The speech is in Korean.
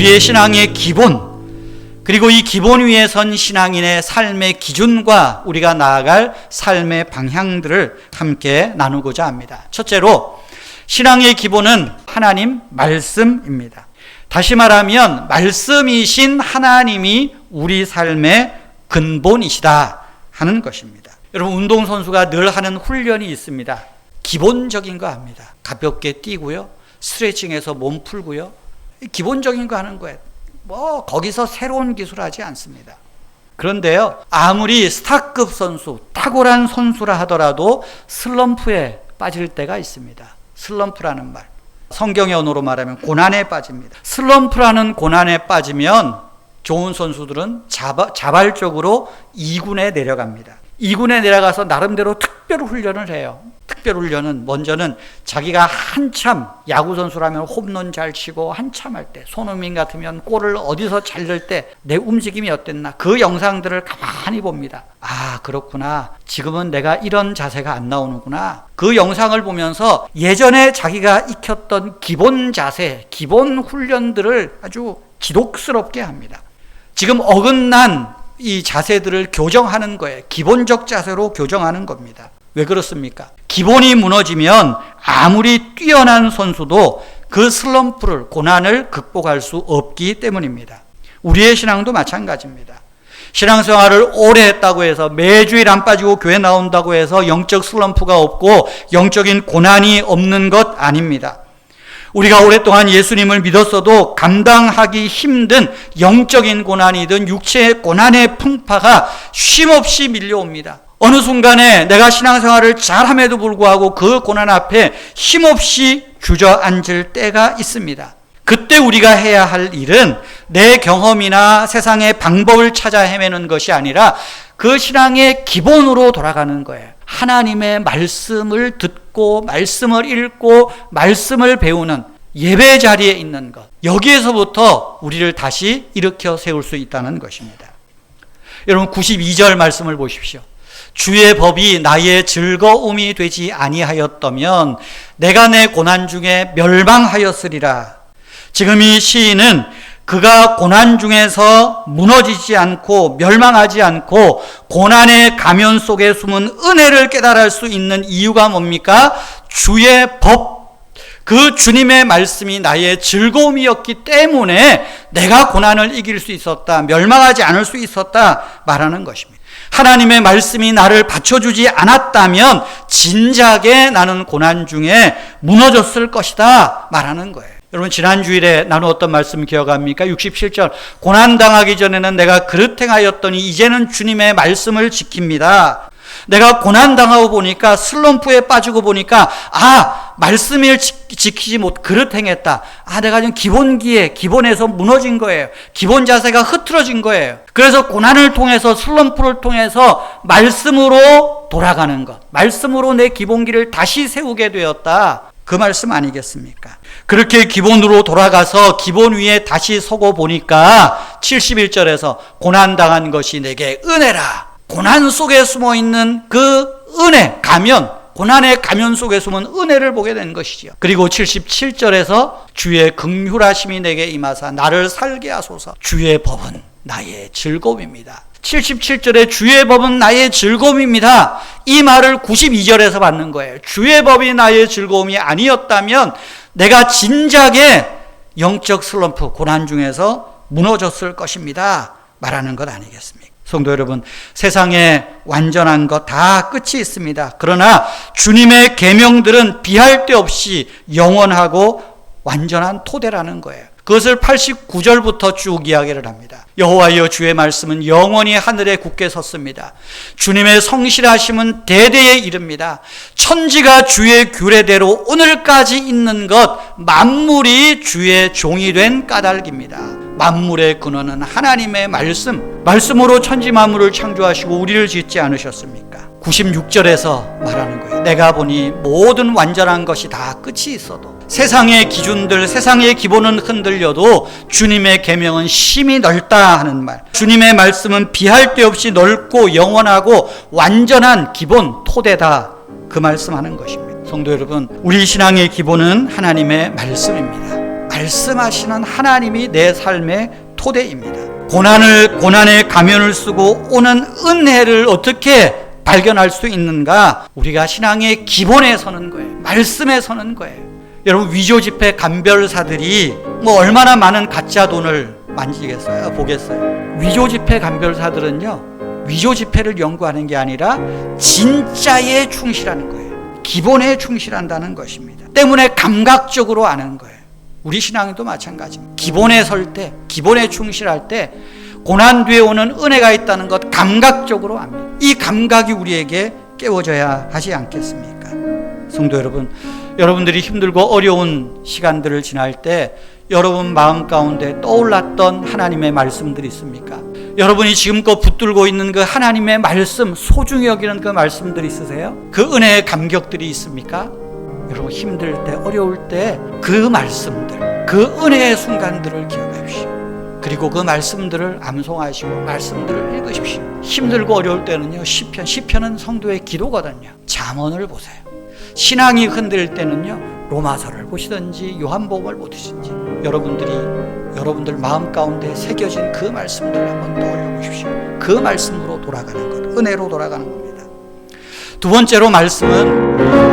우리의 신앙의 기본, 그리고 이 기본 위에 선 신앙인의 삶의 기준과 우리가 나아갈 삶의 방향들을 함께 나누고자 합니다. 첫째로 신앙의 기본은 하나님 말씀입니다. 다시 말하면 말씀이신 하나님이 우리 삶의 근본이시다 하는 것입니다. 여러분, 운동선수가 늘 하는 훈련이 있습니다. 기본적인 거 합니다. 가볍게 뛰고요, 스트레칭해서 몸 풀고요, 기본적인 거 하는 거예요. 거기서 새로운 기술 하지 않습니다. 그런데요, 아무리 스타급 선수, 탁월한 선수라 하더라도 슬럼프에 빠질 때가 있습니다. 슬럼프라는 말, 성경의 언어로 말하면 고난에 빠집니다. 슬럼프라는 고난에 빠지면 좋은 선수들은 자발적으로 2군에 내려갑니다. 2군에 내려가서 나름대로 특별 훈련을 해요. 특별 훈련은 먼저는 자기가 한참, 야구 선수라면 홈런 잘 치고 한참 할 때, 손흥민 같으면 골을 어디서 잘 넣을 때 내 움직임이 어땠나, 그 영상들을 가만히 봅니다. 아, 그렇구나, 지금은 내가 이런 자세가 안 나오는구나. 그 영상을 보면서 예전에 자기가 익혔던 기본 자세, 기본 훈련들을 아주 지독스럽게 합니다. 지금 어긋난 이 자세들을 교정하는 거예요. 기본적 자세로 교정하는 겁니다. 왜 그렇습니까? 기본이 무너지면 아무리 뛰어난 선수도 그 슬럼프를, 고난을 극복할 수 없기 때문입니다. 우리의 신앙도 마찬가지입니다. 신앙생활을 오래 했다고 해서 매주일 안 빠지고 교회 나온다고 해서 영적 슬럼프가 없고 영적인 고난이 없는 것 아닙니다. 우리가 오랫동안 예수님을 믿었어도 감당하기 힘든 영적인 고난이든 육체의 고난의 풍파가 쉼없이 밀려옵니다. 어느 순간에 내가 신앙생활을 잘함에도 불구하고 그 고난 앞에 힘없이 주저앉을 때가 있습니다. 그때 우리가 해야 할 일은 내 경험이나 세상의 방법을 찾아 헤매는 것이 아니라 그 신앙의 기본으로 돌아가는 거예요. 하나님의 말씀을 듣고 말씀을 읽고 말씀을 배우는 예배 자리에 있는 것, 여기에서부터 우리를 다시 일으켜 세울 수 있다는 것입니다. 여러분, 92절 말씀을 보십시오. 주의 법이 나의 즐거움이 되지 아니하였다면 내가 내 고난 중에 멸망하였으리라. 지금 이 시인은 그가 고난 중에서 무너지지 않고 멸망하지 않고 고난의 가면 속에 숨은 은혜를 깨달을 수 있는 이유가 뭡니까? 주의 법, 그 주님의 말씀이 나의 즐거움이었기 때문에 내가 고난을 이길 수 있었다, 멸망하지 않을 수 있었다 말하는 것입니다. 하나님의 말씀이 나를 받쳐주지 않았다면 진작에 나는 고난 중에 무너졌을 것이다 말하는 거예요. 여러분, 지난 주일에 나누었던 말씀 기억합니까? 67절, 고난당하기 전에는 내가 그릇 행하였더니 이제는 주님의 말씀을 지킵니다. 내가 고난당하고 보니까, 슬럼프에 빠지고 보니까, 말씀을 지키지 못, 그릇 행했다. 내가 지금 기본에서 무너진 거예요. 기본 자세가 흐트러진 거예요. 그래서 고난을 통해서, 슬럼프를 통해서 말씀으로 돌아가는 것, 말씀으로 내 기본기를 다시 세우게 되었다. 그 말씀 아니겠습니까? 그렇게 기본으로 돌아가서 기본 위에 다시 서고 보니까 71절에서 고난당한 것이 내게 은혜라. 고난 속에 숨어있는 그 은혜, 가면, 고난의 가면 속에 숨은 은혜를 보게 된 것이죠. 그리고 77절에서 주의 긍휼하심이 내게 임하사 나를 살게 하소서. 주의 법은 나의 즐거움입니다. 77절에 주의 법은 나의 즐거움입니다. 이 말을 92절에서 받는 거예요. 주의 법이 나의 즐거움이 아니었다면 내가 진작에 영적 슬럼프, 고난 중에서 무너졌을 것입니다 말하는 것 아니겠습니까? 성도 여러분, 세상에 완전한 것 다 끝이 있습니다. 그러나 주님의 계명들은 비할 데 없이 영원하고 완전한 토대라는 거예요. 그것을 89절부터 쭉 이야기를 합니다. 여호와여, 주의 말씀은 영원히 하늘에 굳게 섰습니다. 주님의 성실하심은 대대에 이릅니다. 천지가 주의 규례대로 오늘까지 있는 것, 만물이 주의 종이 된 까닭입니다. 만물의 근원은 하나님의 말씀으로 천지 만물을 창조하시고 우리를 짓지 않으셨습니까? 96절에서 말하는 거예요. 내가 보니 모든 완전한 것이 다 끝이 있어도, 세상의 기준들, 세상의 기본은 흔들려도 주님의 계명은 심히 넓다 하는 말, 주님의 말씀은 비할 데 없이 넓고 영원하고 완전한 기본, 토대다, 그 말씀하는 것입니다. 성도 여러분, 우리 신앙의 기본은 하나님의 말씀입니다. 말씀하시는 하나님이 내 삶의 토대입니다. 고난의 가면을 쓰고 오는 은혜를 어떻게 발견할 수 있는가? 우리가 신앙의 기본에 서는 거예요. 말씀에 서는 거예요. 여러분, 위조지폐 감별사들이 얼마나 많은 가짜 돈을 만지겠어요? 보겠어요? 위조지폐 감별사들은요, 위조지폐를 연구하는 게 아니라 진짜에 충실하는 거예요. 기본에 충실한다는 것입니다. 때문에 감각적으로 아는 거예요. 우리 신앙도 마찬가지입니다. 기본에 설 때, 기본에 충실할 때 고난 뒤에 오는 은혜가 있다는 것 감각적으로 압니다. 이 감각이 우리에게 깨워져야 하지 않겠습니까? 성도 여러분, 여러분들이 힘들고 어려운 시간들을 지날 때 여러분 마음 가운데 떠올랐던 하나님의 말씀들이 있습니까? 여러분이 지금껏 붙들고 있는 그 하나님의 말씀, 소중히 여기는 그 말씀들이 있으세요? 그 은혜의 감격들이 있습니까? 여러분, 힘들 때, 어려울 때 그 말씀들, 그 은혜의 순간들을 기억하십시오. 그리고 그 말씀들을 암송하시고 말씀들을 읽으십시오. 힘들고 어려울 때는요, 시편은 성도의 기도거든요. 잠언을 보세요. 신앙이 흔들릴 때는요, 로마서를 보시든지 요한복음을 보시든지 여러분들 마음 가운데 새겨진 그 말씀들을 한번 떠올려 보십시오. 그 말씀으로 돌아가는 것, 은혜로 돌아가는 겁니다. 두 번째로 말씀은